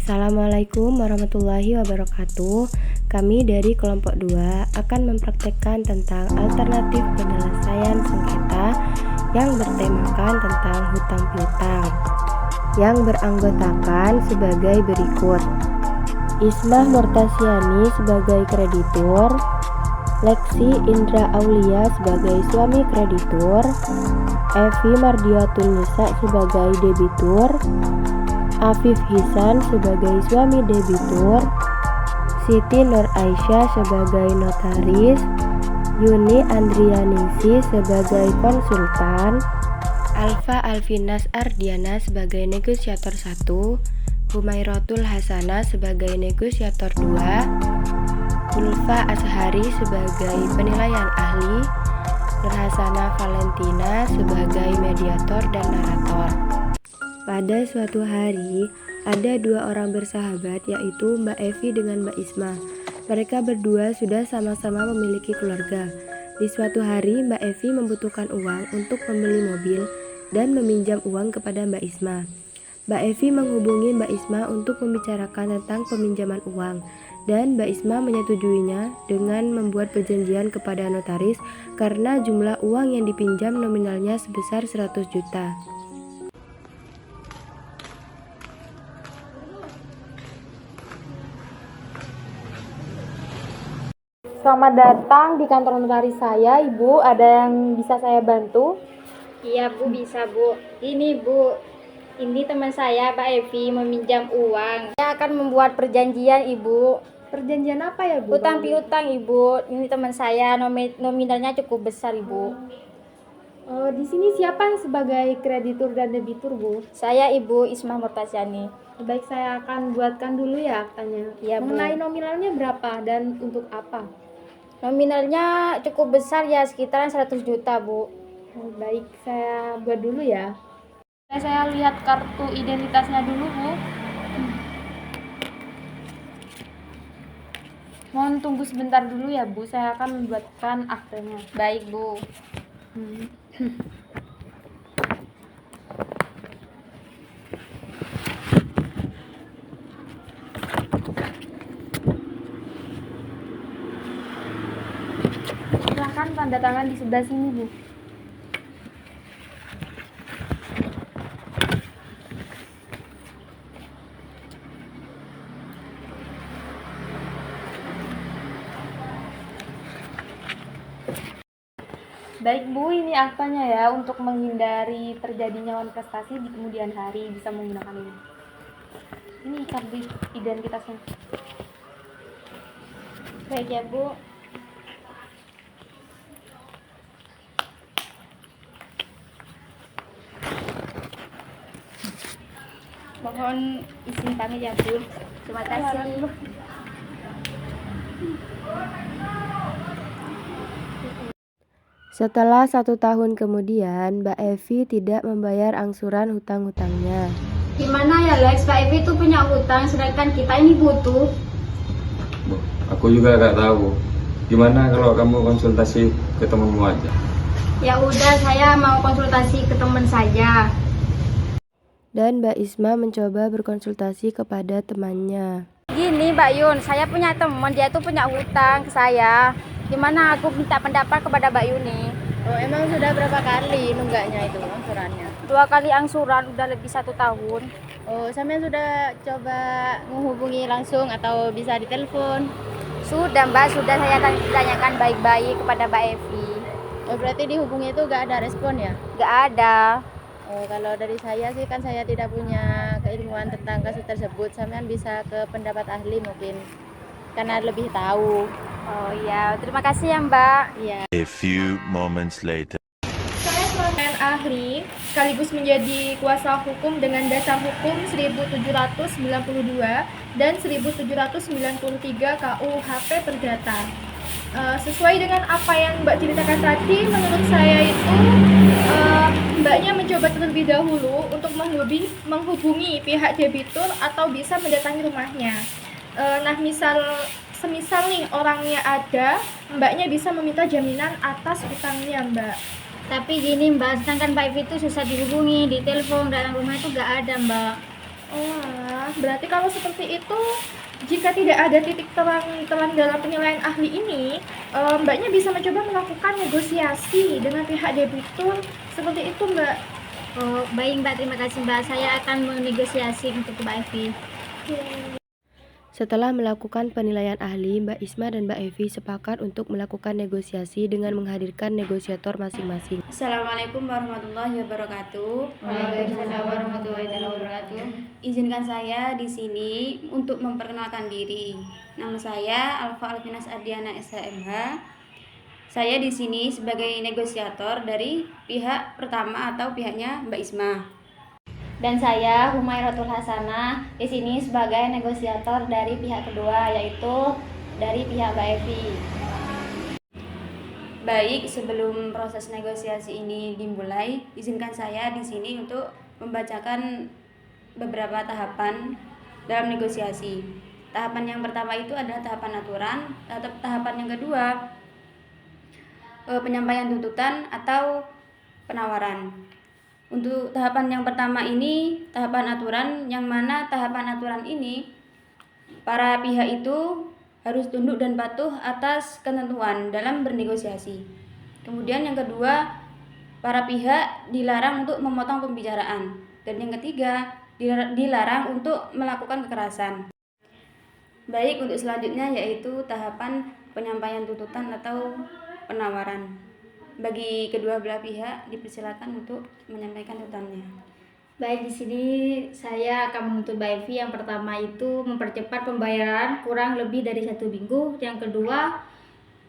Assalamualaikum warahmatullahi wabarakatuh. Kami dari kelompok 2 akan mempraktekkan tentang alternatif penyelesaian sengketa yang bertemakan tentang hutang piutang yang beranggotakan sebagai berikut: Ismah Murtasyani sebagai kreditur, Leksi Indra Aulia sebagai suami kreditur, Evi Mardiatun Nisa sebagai debitur, Afif Hisan sebagai suami debitur, Siti Nur Aisyah sebagai notaris, Yuni Andrianingsih sebagai konsultan, Alfa Alfinas Ardiana sebagai negosiator 1, Humairatul Hasanah sebagai negosiator 2, Ulfa Ashari sebagai penilaian ahli, Nurhasanah Valentina sebagai mediator dan narator. Pada suatu hari, ada dua orang bersahabat, yaitu Mbak Evi dengan Mbak Isma. Mereka berdua sudah sama-sama memiliki keluarga. Di suatu hari, Mbak Evi membutuhkan uang untuk membeli mobil dan meminjam uang kepada Mbak Isma. Mbak Evi menghubungi Mbak Isma untuk membicarakan tentang peminjaman uang, dan Mbak Isma menyetujuinya dengan membuat perjanjian kepada notaris karena jumlah uang yang dipinjam nominalnya sebesar 100 juta. Selamat datang di kantor notaris saya, Ibu. Ada yang bisa saya bantu? Iya Bu, bisa Bu. Ini Bu, ini teman saya Mbak Evi meminjam uang. Saya akan membuat perjanjian Ibu. Perjanjian apa ya, Bu? Hutang piutang Ibu. Ini teman saya, nominalnya cukup besar Ibu. Di sini siapa sebagai kreditur dan debitur, Bu? Saya Ibu Ismah Murtasyani. Baik, saya akan buatkan dulu ya aktanya. Iya, Bu. Mengenai nominalnya berapa dan untuk apa? Nominalnya cukup besar ya, sekitaran 100 juta Bu. Baik, saya buat dulu ya. Saya lihat kartu identitasnya dulu, Bu. Mohon tunggu sebentar dulu ya, Bu. Saya akan membuatkan aktenya. Baik Bu. Silahkan tanda tangan di sebelah sini, Bu. Baik Bu, ini aktanya ya. Untuk menghindari terjadinya prestasi di kemudian hari bisa menggunakan ini. Ini kartu identitasnya. Baik ya Bu. Mohon izin pamit ya Bu. Terima kasih. Setelah 1 tahun kemudian, Mbak Evi tidak membayar angsuran hutang-hutangnya. Gimana ya Lex, Mbak Evi itu punya hutang sedangkan kita ini butuh. Aku juga gak tahu. Gimana kalau kamu konsultasi ke temanmu aja? Ya udah, saya mau konsultasi ke teman saja. Dan Mbak Isma mencoba berkonsultasi kepada temannya. Gini Mbak Yun, saya punya teman, dia tuh punya hutang ke saya. Gimana aku minta pendapat kepada Mbak Yuni? Oh, emang sudah berapa kali nunggaknya itu angsurannya? 2 kali angsuran, udah lebih 1 tahun. Oh, sampean sudah coba menghubungi langsung atau bisa ditelepon? Sudah Mbak, sudah saya tanyakan baik-baik kepada Mbak Evi. Oh, berarti dihubungi itu gak ada respon ya? Gak ada. Oh, kalau dari saya sih kan saya tidak punya keilmuan tentang kasus tersebut. Sampean bisa ke pendapat ahli mungkin, karena lebih tahu. Oh iya, terima kasih ya Mbak. Iya. A few moments later. Saya seorang ahli sekaligus menjadi kuasa hukum dengan dasar hukum 1792 dan 1793 KUHP Perdata. Sesuai dengan apa yang Mbak ceritakan tadi, menurut saya itu Mbaknya mencoba terlebih dahulu untuk menghubungi pihak debitur atau bisa mendatangi rumahnya. Nah, semisal nih orangnya ada, Mbaknya bisa meminta jaminan atas utangnya, Mbak. Tapi gini Mbak, sedangkan Mbak Evi itu susah dihubungi, di telepon, datang rumah itu gak ada Mbak. Oh, alah. Berarti kalau seperti itu, jika tidak ada titik terang dalam penilaian ahli ini, Mbaknya bisa mencoba melakukan negosiasi dengan pihak debitur. Seperti itu, Mbak. Oh, baik Mbak, terima kasih Mbak. Saya akan menegosiasi untuk Mbak Evi. Setelah melakukan penilaian ahli, Mbak Isma dan Mbak Evi sepakat untuk melakukan negosiasi dengan menghadirkan negosiator masing-masing. Assalamualaikum warahmatullahi wabarakatuh. Waalaikumsalam warahmatullahi wabarakatuh. Izinkan saya di sini untuk memperkenalkan diri. Nama saya Alfa Alfinas Ardiana SHMH. Saya di sini sebagai negosiator dari pihak pertama atau pihaknya Mbak Isma. Dan saya Humairatul Hasanah di sini sebagai negosiator dari pihak kedua, yaitu dari pihak Mbak Evi. Baik, sebelum proses negosiasi ini dimulai, izinkan saya di sini untuk membacakan beberapa tahapan dalam negosiasi. Tahapan yang pertama itu adalah tahapan aturan, tahapan yang kedua penyampaian tuntutan atau penawaran. Untuk tahapan yang pertama ini tahapan aturan, yang mana tahapan aturan ini para pihak itu harus tunduk dan patuh atas ketentuan dalam bernegosiasi. Kemudian yang kedua, para pihak dilarang untuk memotong pembicaraan. Dan yang ketiga, dilarang untuk melakukan kekerasan. Baik, untuk selanjutnya yaitu tahapan penyampaian tuntutan atau penawaran. Bagi kedua belah pihak dipersilakan untuk menyampaikan tuntutannya. Baik, di sini saya akan menuntut Mbak Evi. Yang pertama itu mempercepat pembayaran kurang lebih dari 1 minggu. Yang kedua,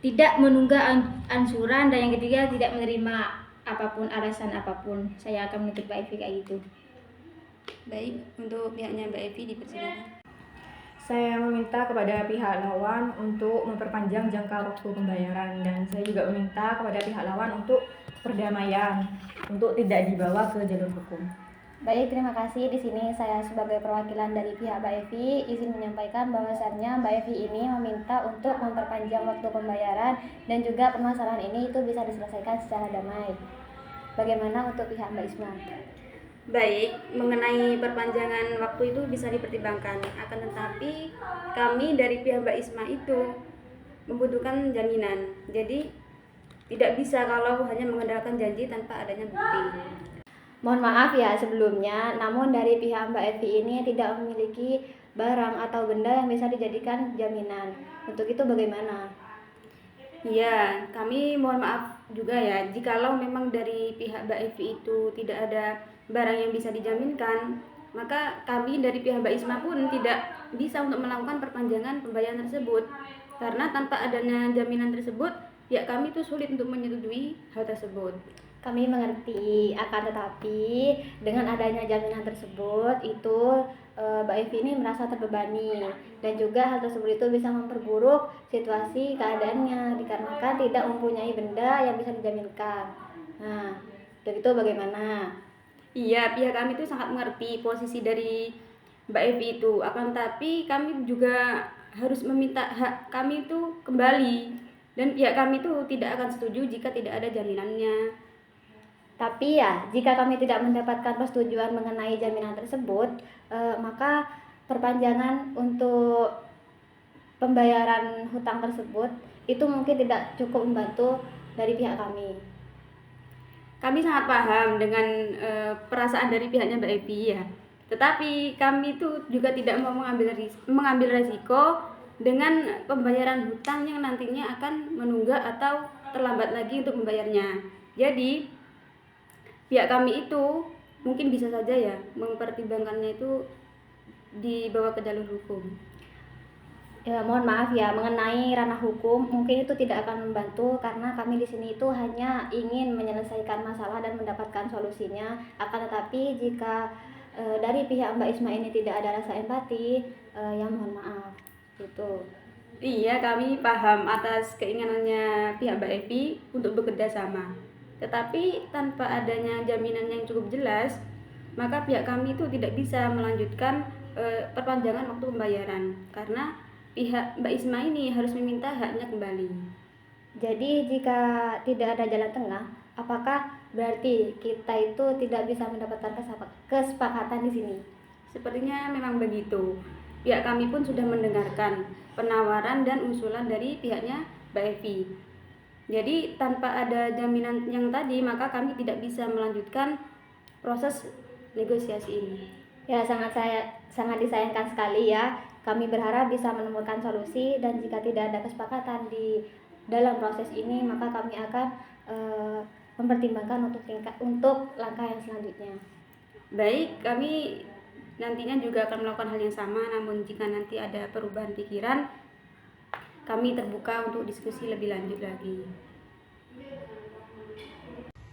tidak menunggak ansuran. Dan yang ketiga, tidak menerima apapun, alasan apapun. Saya akan menuntut Mbak Evi kayak gitu. Baik, untuk pihaknya Mbak Evi dipersilakan. Saya meminta kepada pihak lawan untuk memperpanjang jangka waktu pembayaran, dan saya juga meminta kepada pihak lawan untuk perdamaian, untuk tidak dibawa ke jalur hukum. Baik, terima kasih. Di sini saya sebagai perwakilan dari pihak Mbak Evi izin menyampaikan bahwasannya Mbak Evi ini meminta untuk memperpanjang waktu pembayaran dan juga permasalahan ini itu bisa diselesaikan secara damai. Bagaimana untuk pihak Mbak Isma? Baik, mengenai perpanjangan waktu itu bisa dipertimbangkan. Akan tetapi kami dari pihak Mbak Isma itu membutuhkan jaminan. Jadi tidak bisa kalau hanya mengandalkan janji tanpa adanya bukti. Mohon maaf ya sebelumnya, namun dari pihak Mbak Evi ini tidak memiliki barang atau benda yang bisa dijadikan jaminan. Untuk itu bagaimana? Iya, kami mohon maaf juga ya, jikalau memang dari pihak Mbak Evi itu tidak ada barang yang bisa dijaminkan, maka kami dari pihak Mbak Isma pun tidak bisa untuk melakukan perpanjangan pembayaran tersebut. Karena tanpa adanya jaminan tersebut, pihak kami itu sulit untuk menyetujui hal tersebut. Kami mengerti, akan tetapi dengan adanya jaminan tersebut itu Mbak Evi ini merasa terbebani, dan juga hal tersebut itu bisa memperburuk situasi keadaannya dikarenakan tidak mempunyai benda yang bisa dijaminkan. Nah, untuk itu bagaimana? Iya, pihak kami itu sangat mengerti posisi dari Mbak Evi itu. Akan tapi kami juga harus meminta hak kami itu kembali, dan pihak kami itu tidak akan setuju jika tidak ada jaminannya. Tapi ya, jika kami tidak mendapatkan persetujuan mengenai jaminan tersebut, maka perpanjangan untuk pembayaran hutang tersebut itu mungkin tidak cukup membantu dari pihak kami. Kami sangat paham dengan perasaan dari pihaknya Mbak Evi ya. Tetapi kami itu juga tidak mau mengambil resiko dengan pembayaran hutang yang nantinya akan menunggak atau terlambat lagi untuk membayarnya. Jadi pihak kami itu mungkin bisa saja ya mempertimbangkannya itu dibawa ke jalur hukum. Ya, mohon maaf ya, mengenai ranah hukum mungkin itu tidak akan membantu karena kami di sini itu hanya ingin menyelesaikan masalah dan mendapatkan solusinya. Akan tetapi jika dari pihak Mbak Isma ini tidak ada rasa empati, ya mohon maaf. Gitu. Iya, kami paham atas keinginannya pihak Mbak Evi untuk bekerja sama. Tetapi tanpa adanya jaminan yang cukup jelas, maka pihak kami itu tidak bisa melanjutkan perpanjangan waktu pembayaran karena pihak Mbak Isma ini harus meminta haknya kembali. Jadi jika tidak ada jalan tengah, apakah berarti kita itu tidak bisa mendapatkan kesepakatan di sini? Sepertinya memang begitu. Pihak kami pun sudah mendengarkan penawaran dan usulan dari pihaknya Mbak Evi. Jadi tanpa ada jaminan yang tadi, maka kami tidak bisa melanjutkan proses negosiasi ini. Ya, sangat disayangkan sekali ya. Kami berharap bisa menemukan solusi, dan jika tidak ada kesepakatan di dalam proses ini, maka kami akan mempertimbangkan untuk langkah yang selanjutnya. Baik, kami nantinya juga akan melakukan hal yang sama, namun jika nanti ada perubahan pikiran, kami terbuka untuk diskusi lebih lanjut lagi.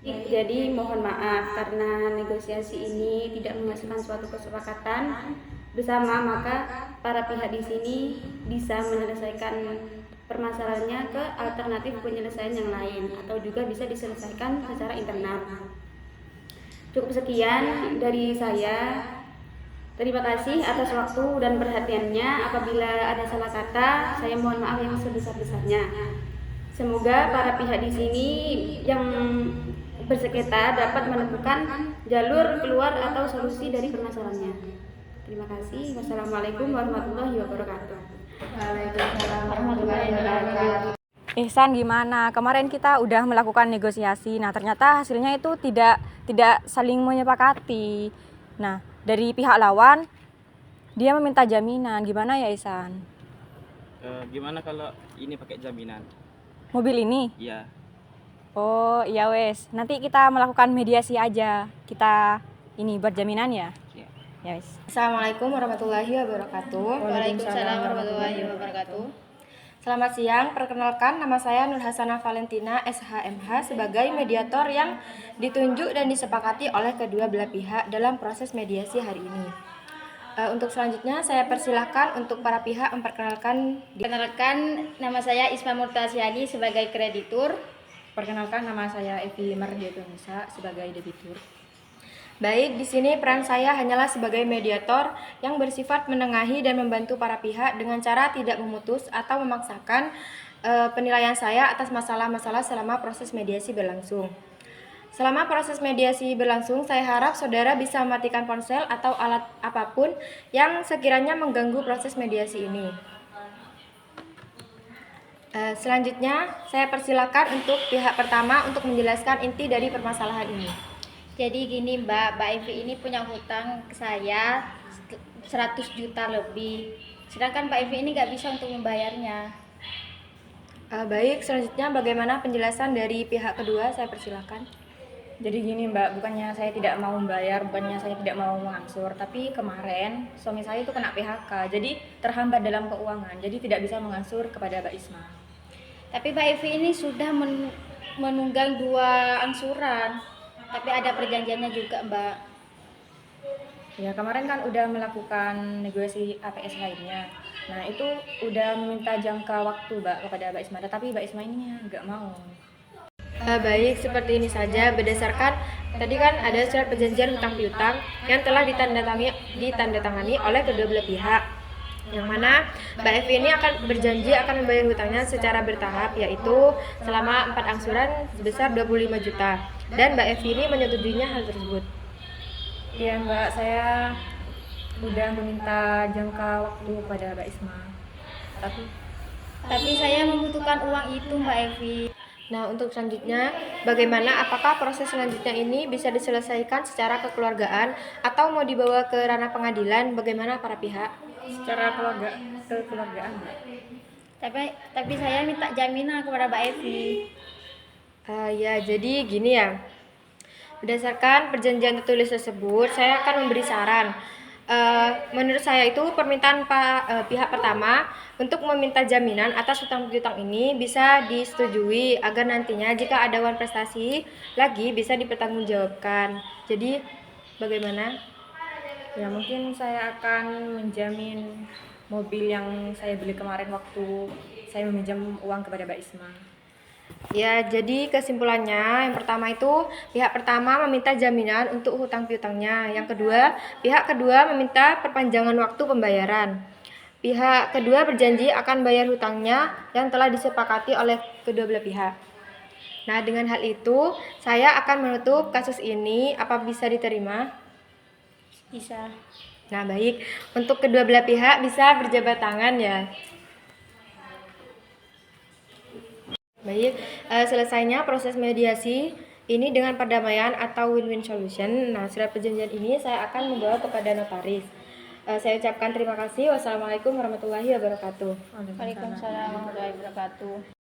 Jadi mohon maaf karena negosiasi ini tidak menghasilkan suatu kesepakatan bersama, maka para pihak di sini bisa menyelesaikan permasalahannya ke alternatif penyelesaian yang lain, atau juga bisa diselesaikan secara internal. Cukup sekian dari saya. Terima kasih atas waktu dan perhatiannya. Apabila ada salah kata, saya mohon maaf yang sebesar-besarnya. Semoga para pihak di sini yang bersengketa dapat menemukan jalur keluar atau solusi dari permasalahannya. Terima kasih. Wassalamualaikum warahmatullahi wabarakatuh. Waalaikumsalam warahmatullahi wabarakatuh. Ihsan, gimana? Kemarin kita udah melakukan negosiasi. Nah, ternyata hasilnya itu tidak saling menyepakati. Nah, dari pihak lawan dia meminta jaminan. Gimana ya, Ihsan? Gimana kalau ini pakai jaminan? Mobil ini? Iya. Oh, iya wes. Nanti kita melakukan mediasi aja. Kita ini buat jaminan ya? Iya. Ya wes. Assalamualaikum warahmatullahi wabarakatuh. Waalaikumsalam warahmatullahi wabarakatuh. Selamat siang, perkenalkan nama saya Nur Hasanah Valentina SHMH sebagai mediator yang ditunjuk dan disepakati oleh kedua belah pihak dalam proses mediasi hari ini. Untuk selanjutnya saya persilahkan untuk para pihak memperkenalkan. Perkenalkan, nama saya Isma Murtasyani sebagai kreditur. Perkenalkan, nama saya Evi Mardiatunisa sebagai debitur. Baik, di sini peran saya hanyalah sebagai mediator yang bersifat menengahi dan membantu para pihak dengan cara tidak memutus atau memaksakan penilaian saya atas masalah-masalah selama proses mediasi berlangsung. Selama proses mediasi berlangsung, saya harap saudara bisa mematikan ponsel atau alat apapun yang sekiranya mengganggu proses mediasi ini. Selanjutnya, saya persilakan untuk pihak pertama untuk menjelaskan inti dari permasalahan ini. Jadi gini Mbak Evi ini punya hutang ke saya 100 juta lebih. Sedangkan Mbak Evi ini nggak bisa untuk membayarnya. Baik, selanjutnya bagaimana penjelasan dari pihak kedua? Saya persilakan. Jadi gini Mbak, bukannya saya tidak mau membayar, bukannya saya tidak mau mengangsur, tapi kemarin suami saya itu kena PHK, jadi terhambat dalam keuangan, jadi tidak bisa mengangsur kepada Mbak Isma. Tapi Mbak Evi ini sudah menunggang 2 angsuran. Tapi ada perjanjiannya juga Mbak. Ya, kemarin kan udah melakukan negosiasi APS lainnya. Nah, itu udah meminta jangka waktu Mbak kepada Mbak Isma, tapi Mbak Isma ini nggak mau. Baik, seperti ini saja. Berdasarkan tadi kan ada surat perjanjian hutang piutang yang telah ditandatangani oleh kedua belah pihak, yang mana Mbak Evi ini akan berjanji akan membayar hutangnya secara bertahap, yaitu selama 4 angsuran sebesar 25 juta. Dan Mbak Evi ini menyetujuinya hal tersebut. Iya Mbak, saya udah meminta jangka waktu kepada Mbak Isma. Tapi saya membutuhkan uang itu Mbak Evi. Nah, untuk selanjutnya, bagaimana apakah proses selanjutnya ini bisa diselesaikan secara kekeluargaan atau mau dibawa ke ranah pengadilan? Bagaimana para pihak? Secara kekeluargaan Mbak. Tapi saya minta jaminan kepada Mbak Evi. Ya, jadi gini ya. Berdasarkan perjanjian tertulis tersebut, saya akan memberi saran. Menurut saya itu permintaan pihak pertama untuk meminta jaminan atas hutang piutang ini bisa disetujui agar nantinya jika ada uang prestasi lagi bisa dipertanggungjawabkan. Jadi bagaimana? Ya, mungkin saya akan menjamin mobil yang saya beli kemarin waktu saya meminjam uang kepada Mbak Isma. Ya, jadi kesimpulannya yang pertama itu pihak pertama meminta jaminan untuk hutang piutangnya. Yang kedua, pihak kedua meminta perpanjangan waktu pembayaran. Pihak kedua berjanji akan bayar hutangnya yang telah disepakati oleh kedua belah pihak. Nah, dengan hal itu saya akan menutup kasus ini. Apa bisa diterima? Bisa. Nah, baik. Untuk kedua belah pihak bisa berjabat tangan ya. Baik, selesainya proses mediasi ini dengan perdamaian atau win-win solution. Nah, surat perjanjian ini saya akan membawa kepada notaris. Saya ucapkan terima kasih. Wassalamualaikum warahmatullahi wabarakatuh. Waalaikumsalam warahmatullahi wabarakatuh.